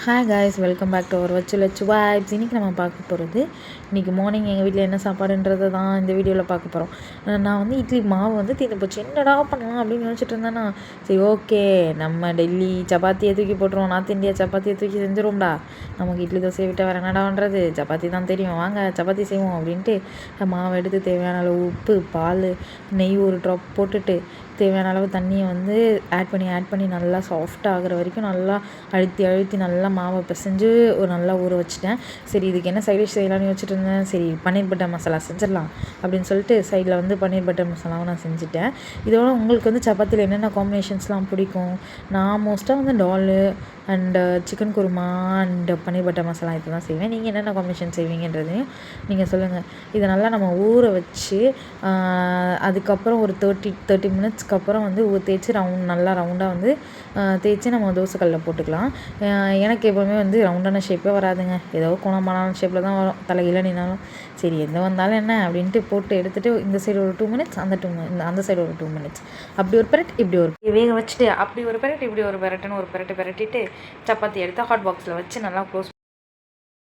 Hi guys, welcome back to our வச்சு vibes. இன்றைக்கி நம்ம பார்க்க போகிறது இன்றைக்கி மார்னிங் எங்கள் வீட்டில் என்ன சாப்பாடுன்றதை தான் இந்த வீடியோவில் பார்க்க போகிறோம். நான் வந்து இட்லி மாவு வந்து தீர்ந்து போச்சு, என்னடா பண்ணலாம் அப்படின்னு நினச்சிட்டு இருந்தேன்னா, சரி ஓகே நம்ம டெல்லி சப்பாத்தியை தூக்கி போட்டுருவோம், நார்த் இந்தியா சப்பாத்தியை தூக்கி செஞ்சிருவோம்டா, நமக்கு இட்லி தோசையை விட்டால் வேறு என்னடா பண்ணுறது, சப்பாத்தி தான் தெரியும், வாங்க சப்பாத்தி செய்வோம் அப்படின்ட்டு மாவை எடுத்து தேவையான அளவு உப்பு, பால், நெய் ஒரு ட்ராப் போட்டுட்டு தேவையான அளவு தண்ணியை வந்து ஆட் பண்ணி நல்லா சாஃப்ட் ஆகிற வரைக்கும் நல்லா அழுத்தி நல்லா மாவை பிசைஞ்சு ஒரு நல்லா ஊற வச்சுட்டேன். சரி இதுக்கு என்ன சைட் டிஷ் செய்யலாம்னு யோசிச்சுட்டு இருந்தேன். சரி பன்னீர் பட்டர் மசாலா செஞ்சிடலாம் அப்படின்னு சொல்லிட்டு சைடில் வந்து பன்னீர் பட்டர் மசாலாவும் நான் செஞ்சுட்டேன். இதோட உங்களுக்கு வந்து சப்பாத்தியில் என்னென்ன காம்பினேஷன்ஸ்லாம் பிடிக்கும்? நான் மோஸ்ட்டாக வந்து dal and chicken kurma and paneer butter masala இது தான் செய்வேன். நீங்கள் என்னென்ன காம்பினேஷன் செய்வீங்கன்றதையும் நீங்கள் சொல்லுங்கள். இதை நல்லா நம்ம ஊற வச்சு அதுக்கப்புறம் ஒரு 30 மினிட்ஸ்க்கு அப்புறம் வந்து தேய்ச்சி நல்லா ரவுண்டாக வந்து தேய்ச்சி நம்ம தோசைக்கல்லில் போட்டுக்கலாம். எனக்கு எப்போவுமே வந்து ரவுண்டான ஷேப்பே வராதுங்க, ஏதோ கோணமான ஷேப்பில் தான் வரும், தலைகீழ நின்னாலும். சரி எந்த வந்தாலும் என்ன அப்படின்ட்டு போட்டு எடுத்துகிட்டு இந்த சைடு ஒரு 2 மினிட்ஸ் அந்த சைடு ஒரு 2 மினிட்ஸ் அப்படி ஒரு பெரட் இப்படி ஒரு வேக வச்சுட்டு அப்படி ஒரு பெரட் இப்படி ஒரு பெரட்டுன்னு ஒரு பெரட்டு பெரட்டிட்டு சப்பாத்தி எடுத்து ஹாட் பாக்ஸில் வச்சு நல்லா க்ளோஸ்